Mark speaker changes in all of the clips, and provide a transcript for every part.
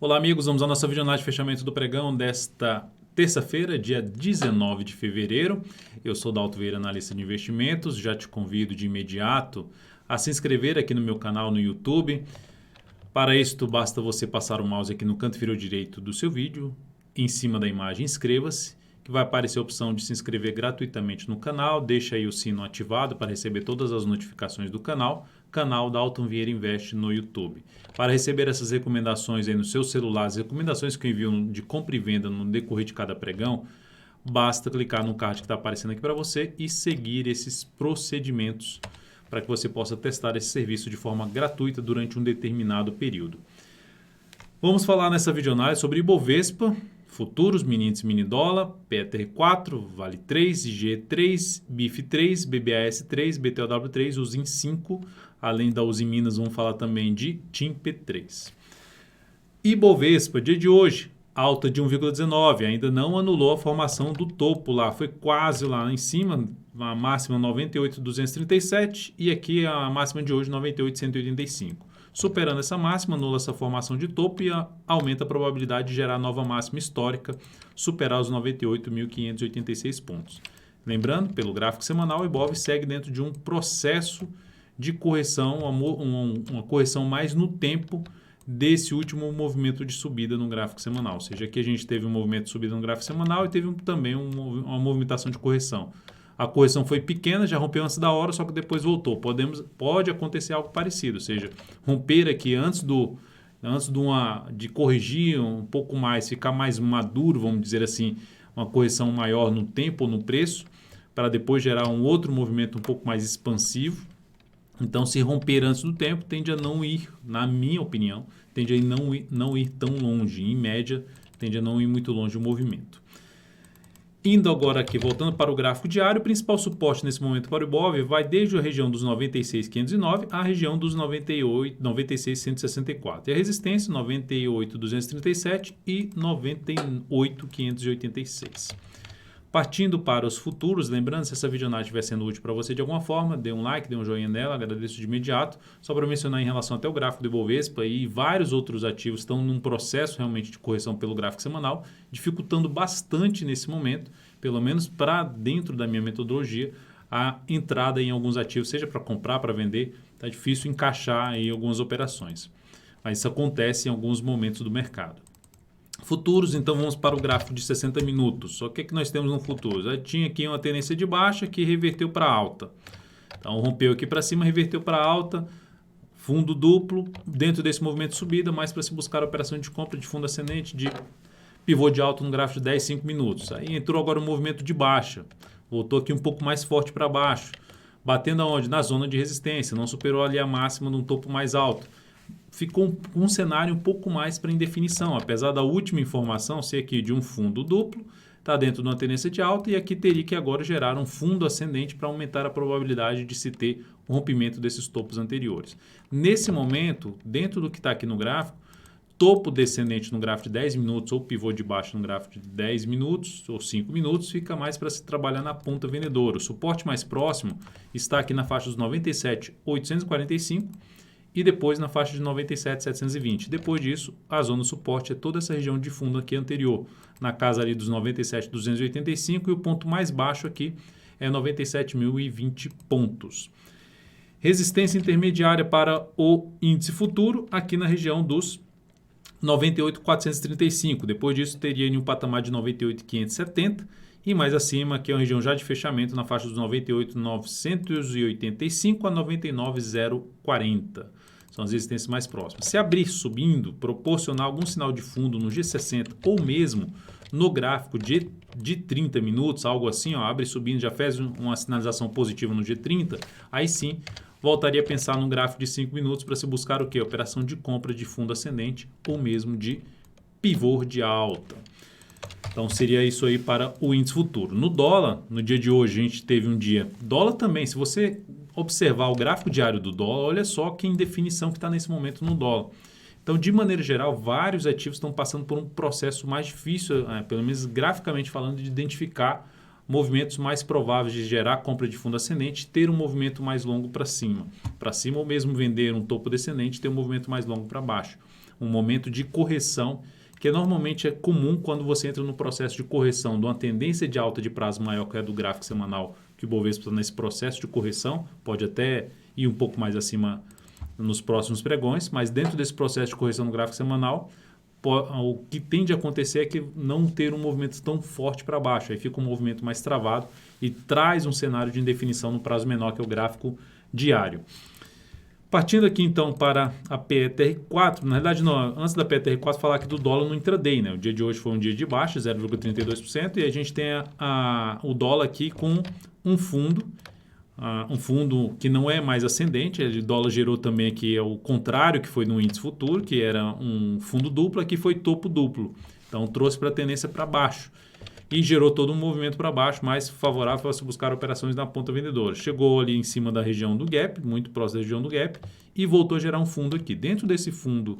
Speaker 1: Olá amigos, vamos à nossa videoanálise de fechamento do pregão desta terça-feira, dia 19 de fevereiro. Eu sou Dalto Vieira, analista de investimentos. Já te convido de imediato a se inscrever aqui no meu canal no YouTube. Para isso, basta você passar o mouse aqui no canto inferior direito do seu vídeo, em cima da imagem inscreva-se, que vai aparecer a opção de se inscrever gratuitamente no canal. Deixa aí o sino ativado para receber todas as notificações do canal Dalton Vieira Invest no YouTube. Para receber essas recomendações aí no seu celular, as recomendações que eu envio de compra e venda no decorrer de cada pregão, basta clicar no card que está aparecendo aqui para você e seguir esses procedimentos para que você possa testar esse serviço de forma gratuita durante um determinado período. Vamos falar nessa videoanálise sobre Ibovespa, futuros, mini índice, mini dólar, PETR4, Vale 3, IG3, BIF3, BBAS3, BTOW3, USIN 5, além da Uzi Minas, vamos falar também de TIM-P3. Ibovespa, dia de hoje, alta de 1,19, ainda não anulou a formação do topo lá, foi quase lá em cima, a máxima 98,237 e aqui a máxima de hoje 98,185. Superando essa máxima, anula essa formação de topo e aumenta a probabilidade de gerar nova máxima histórica, superar os 98.586 pontos. Lembrando, pelo gráfico semanal, o Ibov segue dentro de um processo de correção, uma correção mais no tempo desse último movimento de subida no gráfico semanal. Ou seja, aqui a gente teve um movimento de subida no gráfico semanal e teve também uma movimentação de correção. A correção foi pequena, já rompeu antes da hora, só que depois voltou. Pode acontecer algo parecido, ou seja, romper aqui antes de corrigir um pouco mais, ficar mais maduro, vamos dizer assim, uma correção maior no tempo ou no preço, para depois gerar um outro movimento um pouco mais expansivo. Então, se romper antes do tempo, tende a não ir, na minha opinião, tende a não ir tão longe. Em média, tende a não ir muito longe o movimento. Indo agora aqui, voltando para o gráfico diário, o principal suporte nesse momento para o Ibov vai desde a região dos 96.509 à região dos 96.164. E a resistência, 98.237 e 98.586. Partindo para os futuros, lembrando, se essa videoanálise estiver sendo útil para você de alguma forma, dê um like, dê um joinha nela, agradeço de imediato. Só para mencionar em relação até o gráfico do Ibovespa e vários outros ativos estão num processo realmente de correção pelo gráfico semanal, dificultando bastante nesse momento, pelo menos para dentro da minha metodologia, a entrada em alguns ativos, seja para comprar, para vender, está difícil encaixar aí algumas operações. Mas isso acontece em alguns momentos do mercado. Futuros, então vamos para o gráfico de 60 minutos. Só que nós temos no futuros? Tinha aqui uma tendência de baixa que reverteu para alta. Então rompeu aqui para cima, reverteu para alta, fundo duplo, dentro desse movimento de subida, mais para se buscar a operação de compra de fundo ascendente, de pivô de alta no gráfico de 10, 5 minutos. Aí entrou agora um movimento de baixa, voltou aqui um pouco mais forte para baixo, batendo aonde? Na zona de resistência, não superou ali a máxima de um topo mais alto. Ficou um cenário um pouco mais para indefinição, apesar da última informação ser aqui de um fundo duplo, está dentro de uma tendência de alta e aqui teria que agora gerar um fundo ascendente para aumentar a probabilidade de se ter um rompimento desses topos anteriores. Nesse momento, dentro do que está aqui no gráfico, topo descendente no gráfico de 10 minutos ou pivô de baixo no gráfico de 10 minutos ou 5 minutos, fica mais para se trabalhar na ponta vendedora. O suporte mais próximo está aqui na faixa dos 97.845 e depois na faixa de 97.720. Depois disso, a zona de suporte é toda essa região de fundo aqui anterior, na casa ali dos 97.285 e o ponto mais baixo aqui é 97.020 pontos. Resistência intermediária para o índice futuro aqui na região dos 98.435. Depois disso, teria um patamar de 98.570 e mais acima, aqui é uma região já de fechamento na faixa dos 98.985 a 99.040. São as resistências mais próximas. Se abrir subindo, proporcionar algum sinal de fundo no G60 ou mesmo no gráfico de 30 minutos, algo assim, abre subindo, já fez uma sinalização positiva no G30, aí sim voltaria a pensar num gráfico de 5 minutos para se buscar o quê? Operação de compra de fundo ascendente ou mesmo de pivô de alta. Então seria isso aí para o índice futuro. No dólar, no dia de hoje, a gente teve um dia... Dólar também, se você observar o gráfico diário do dólar, olha só que indefinição que está nesse momento no dólar. Então, de maneira geral, vários ativos estão passando por um processo mais difícil, pelo menos graficamente falando, de identificar movimentos mais prováveis de gerar compra de fundo ascendente, ter um movimento mais longo para cima ou mesmo vender um topo descendente, ter um movimento mais longo para baixo. um momento de correção, que normalmente é comum quando você entra no processo de correção de uma tendência de alta de prazo maior que é do gráfico semanal, que o Bovespa está nesse processo de correção, pode até ir um pouco mais acima nos próximos pregões, mas dentro desse processo de correção no gráfico semanal, o que tende a acontecer é que não ter um movimento tão forte para baixo, aí fica um movimento mais travado e traz um cenário de indefinição no prazo menor, que é o gráfico diário. Partindo aqui então para a PETR4, na realidade não, antes da PETR4 falar aqui do dólar no intraday, né? O dia de hoje foi um dia de baixa, 0,32%, e a gente tem o dólar aqui com um fundo que não é mais ascendente. O dólar gerou também aqui o contrário que foi no índice futuro, que era um fundo duplo, aqui foi topo duplo, então trouxe para a tendência para baixo. E gerou todo um movimento para baixo, mais favorável para se buscar operações na ponta vendedora. Chegou ali em cima da região do gap, muito próximo da região do gap, e voltou a gerar um fundo aqui. Dentro desse fundo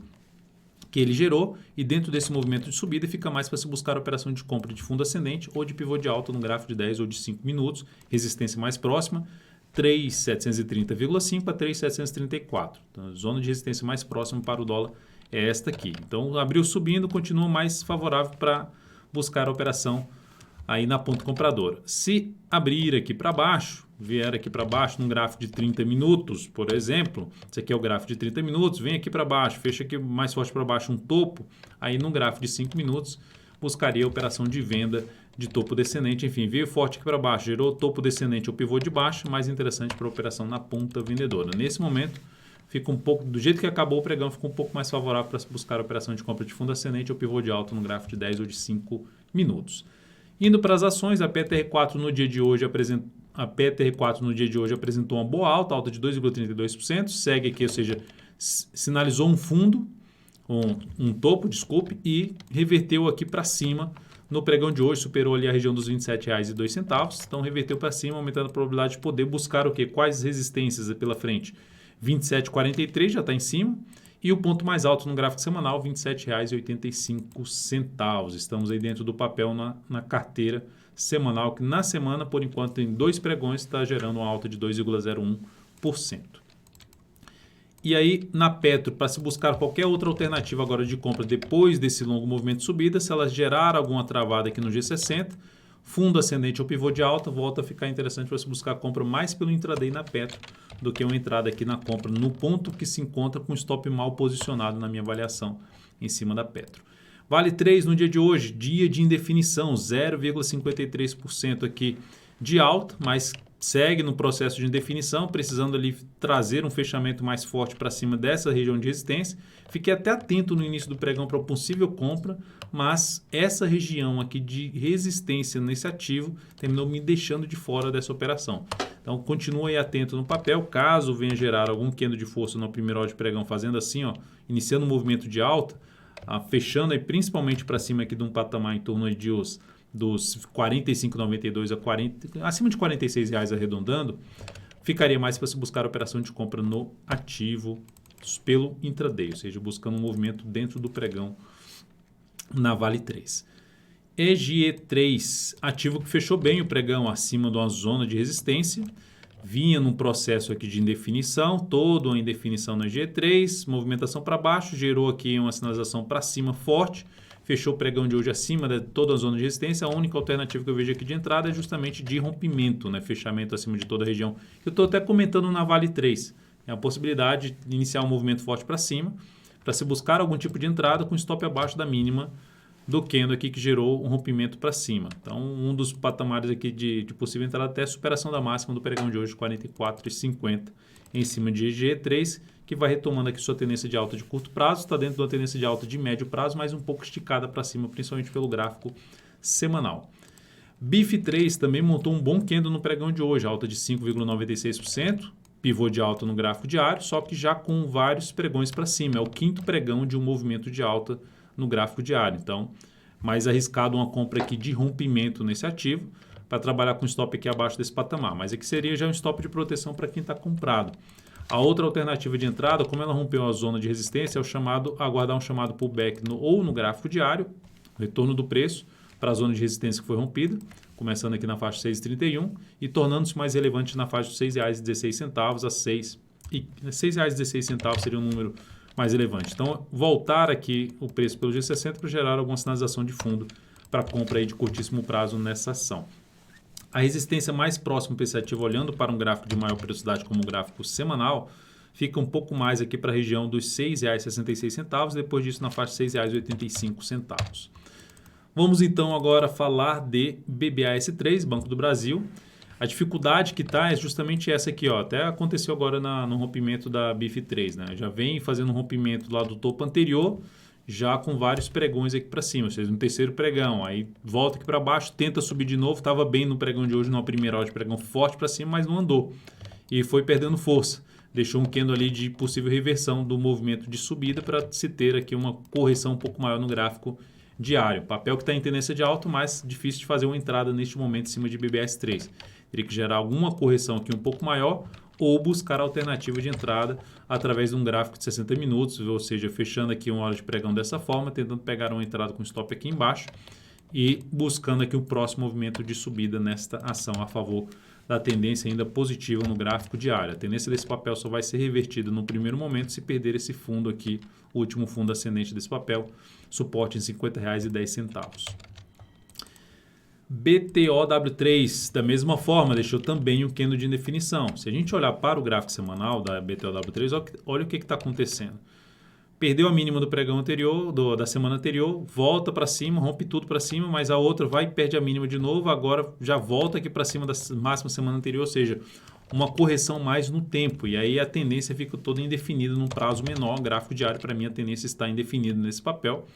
Speaker 1: que ele gerou e dentro desse movimento de subida, fica mais para se buscar operação de compra de fundo ascendente ou de pivô de alta no gráfico de 10 ou de 5 minutos. Resistência mais próxima, 3.730,5 a 3.734. Então, a zona de resistência mais próxima para o dólar é esta aqui. Então, abriu subindo, continua mais favorável para buscar a operação aí na ponta compradora. Se abrir aqui para baixo, vier aqui para baixo num gráfico de 30 minutos, por exemplo, esse aqui é o gráfico de 30 minutos, vem aqui para baixo, fecha aqui mais forte para baixo um topo, aí num gráfico de 5 minutos, buscaria a operação de venda de topo descendente, enfim, veio forte aqui para baixo, gerou topo descendente ou pivô de baixo, mais interessante para a operação na ponta vendedora. Nesse momento, fica um pouco, do jeito que acabou o pregão, fica um pouco mais favorável para buscar a operação de compra de fundo ascendente ou pivô de alta no gráfico de 10 ou de 5 minutos. Indo para as ações, a PTR4 no dia de hoje apresentou uma boa alta de 2,32%, segue aqui, ou seja, sinalizou um fundo, um topo, desculpe, e reverteu aqui para cima no pregão de hoje, superou ali a região dos R$ 27,02, então reverteu para cima, aumentando a probabilidade de poder buscar o quê? Quais resistências pela frente? 27,43 já está em cima, e o ponto mais alto no gráfico semanal, R$ 27,85. Estamos aí dentro do papel na carteira semanal, que na semana, por enquanto, em 2 pregões, está gerando uma alta de 2,01%. E aí, na Petro, para se buscar qualquer outra alternativa agora de compra depois desse longo movimento de subida, se ela gerar alguma travada aqui no G60, fundo ascendente ou pivô de alta, volta a ficar interessante para se buscar a compra mais pelo intraday na Petro do que uma entrada aqui na compra no ponto que se encontra com o stop mal posicionado na minha avaliação em cima da Petro. Vale 3 no dia de hoje, dia de indefinição, 0,53% aqui de alta, mas segue no processo de indefinição, precisando ali trazer um fechamento mais forte para cima dessa região de resistência. Fiquei até atento no início do pregão para possível compra, mas essa região aqui de resistência nesse ativo terminou me deixando de fora dessa operação. Então, continue aí atento no papel, caso venha gerar algum candle de força no primeiro hora de pregão, fazendo assim, iniciando um movimento de alta, fechando aí principalmente para cima aqui de um patamar em torno aí dos 45,92 a 40, acima de R$ 46 arredondando, ficaria mais para se buscar a operação de compra no ativo pelo intraday, ou seja, buscando um movimento dentro do pregão na Vale 3. EGE3, ativo que fechou bem o pregão acima de uma zona de resistência, vinha num processo aqui de indefinição, toda uma indefinição na EGE3, movimentação para baixo, gerou aqui uma sinalização para cima forte, fechou o pregão de hoje acima de toda a zona de resistência. A única alternativa que eu vejo aqui de entrada é justamente de rompimento, né? Fechamento acima de toda a região. Eu estou até comentando na Vale 3. É a possibilidade de iniciar um movimento forte para cima, para se buscar algum tipo de entrada com stop abaixo da mínima do candle aqui que gerou um rompimento para cima. Então, um dos patamares aqui de possível entrada até a superação da máxima do pregão de hoje, 44,50 em cima de EGE3, que vai retomando aqui sua tendência de alta de curto prazo, está dentro de uma tendência de alta de médio prazo, mas um pouco esticada para cima, principalmente pelo gráfico semanal. BIF3 também montou um bom candle no pregão de hoje, alta de 5,96%, pivô de alta no gráfico diário, só que já com vários pregões para cima. É o 5º pregão de um movimento de alta no gráfico diário. Então, mais arriscado uma compra aqui de rompimento nesse ativo, para trabalhar com stop aqui abaixo desse patamar. Mas aqui seria já um stop de proteção para quem está comprado. A outra alternativa de entrada, como ela rompeu a zona de resistência, é o chamado, aguardar um chamado pullback ou no gráfico diário, retorno do preço para a zona de resistência que foi rompida, começando aqui na faixa 6,31 e tornando-se mais relevante na faixa de R$ 6,16 a R$ 6,16 seria um número mais relevante. Então, voltar aqui o preço pelo G60 para gerar alguma sinalização de fundo para compra aí de curtíssimo prazo nessa ação. A resistência mais próxima para esse ativo, olhando para um gráfico de maior periodicidade como o gráfico semanal, fica um pouco mais aqui para a região dos R$ 6,66, depois disso na faixa de R$ 6,85. Vamos então agora falar de BBAS3, Banco do Brasil. A dificuldade que está é justamente essa aqui, ó. Até aconteceu agora no rompimento da BIF3, né? Já vem fazendo um rompimento lá do topo anterior, já com vários pregões aqui para cima, ou seja, no terceiro pregão, aí volta aqui para baixo, tenta subir de novo, estava bem no pregão de hoje, numa primeira hora de pregão forte para cima, mas não andou e foi perdendo força, deixou um candle ali de possível reversão do movimento de subida para se ter aqui uma correção um pouco maior no gráfico diário. Papel que está em tendência de alto, mas difícil de fazer uma entrada neste momento em cima de BBS3. Teria que gerar alguma correção aqui um pouco maior ou buscar alternativa de entrada através de um gráfico de 60 minutos, ou seja, fechando aqui uma hora de pregão dessa forma, tentando pegar uma entrada com stop aqui embaixo e buscando aqui o próximo movimento de subida nesta ação a favor da tendência ainda positiva no gráfico diário. A tendência desse papel só vai ser revertida no primeiro momento se perder esse fundo aqui, o último fundo ascendente desse papel, suporte em R$ 50,10. BTOW3, da mesma forma, deixou também um candle de indefinição. Se a gente olhar para o gráfico semanal da BTOW3, olha o que está acontecendo. Perdeu a mínima do pregão anterior, da semana anterior, volta para cima, rompe tudo para cima, mas a outra vai e perde a mínima de novo, agora já volta aqui para cima da máxima semana anterior, ou seja, uma correção mais no tempo. E aí a tendência fica toda indefinida num prazo menor. O gráfico diário, para mim, a tendência está indefinida nesse papel,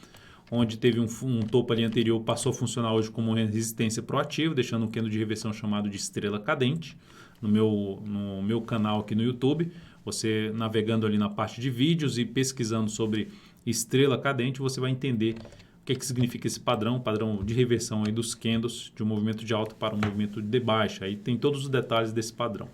Speaker 1: onde teve um topo ali anterior, passou a funcionar hoje como resistência proativa, deixando um candle de reversão chamado de estrela cadente no meu canal aqui no YouTube. Você navegando ali na parte de vídeos e pesquisando sobre estrela cadente, você vai entender o que significa esse padrão de reversão aí dos candles de um movimento de alta para um movimento de baixa. Aí tem todos os detalhes desse padrão.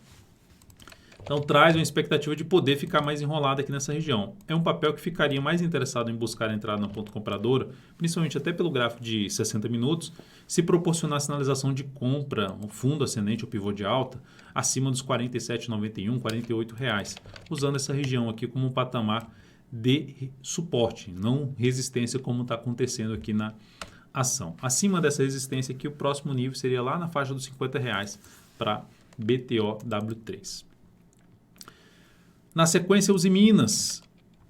Speaker 1: Então traz uma expectativa de poder ficar mais enrolado aqui nessa região. É um papel que ficaria mais interessado em buscar a entrada na ponta compradora, principalmente até pelo gráfico de 60 minutos, se proporcionar sinalização de compra, um fundo ascendente ou pivô de alta, acima dos R$ 47,91, R$ 48, usando essa região aqui como um patamar de suporte, não resistência como está acontecendo aqui na ação. Acima dessa resistência aqui, o próximo nível seria lá na faixa dos R$ 50 para BTOW3. Na sequência, os Minas,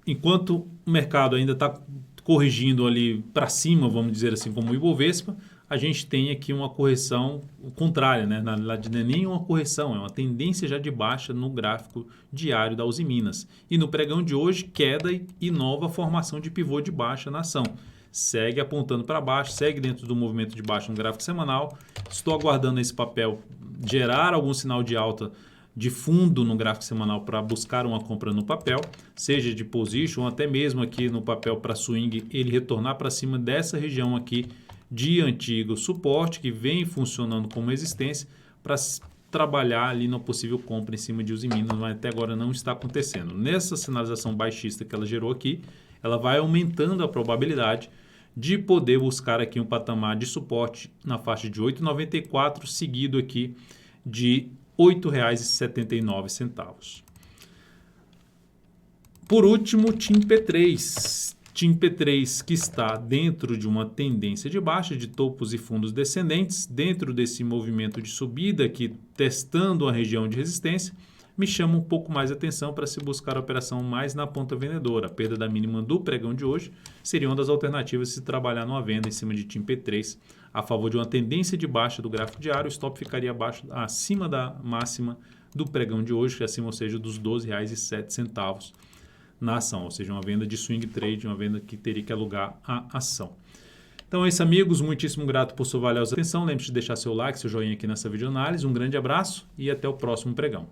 Speaker 1: enquanto o mercado ainda está corrigindo ali para cima, vamos dizer assim, como o Ibovespa, a gente tem aqui uma correção contrária, né? Na verdade, não é nem uma correção, é uma tendência já de baixa no gráfico diário da Uzi Minas. E no pregão de hoje, queda e nova formação de pivô de baixa na ação. Segue apontando para baixo, segue dentro do movimento de baixa no gráfico semanal. Estou aguardando esse papel gerar algum sinal de alta de fundo no gráfico semanal para buscar uma compra no papel, seja de position ou até mesmo aqui no papel para swing, ele retornar para cima dessa região aqui de antigo suporte que vem funcionando como resistência para trabalhar ali na possível compra em cima de Uzi Minas, mas até agora não está acontecendo. Nessa sinalização baixista que ela gerou aqui, ela vai aumentando a probabilidade de poder buscar aqui um patamar de suporte na faixa de 8,94, seguido aqui de R$ 8,79. Por último, TIM P3. TIM P3 que está dentro de uma tendência de baixa, de topos e fundos descendentes, dentro desse movimento de subida aqui, testando a região de resistência, me chama um pouco mais atenção para se buscar a operação mais na ponta vendedora. A perda da mínima do pregão de hoje seria uma das alternativas se trabalhar numa venda em cima de TIM P3 a favor de uma tendência de baixa do gráfico diário. O stop ficaria acima da máxima do pregão de hoje, que acima, ou seja, dos R$ 12,07 na ação, ou seja, uma venda de swing trade, uma venda que teria que alugar a ação. Então é isso, amigos, muitíssimo grato por sua valiosa atenção. Lembre-se de deixar seu like, seu joinha aqui nessa videoanálise. Um grande abraço e até o próximo pregão.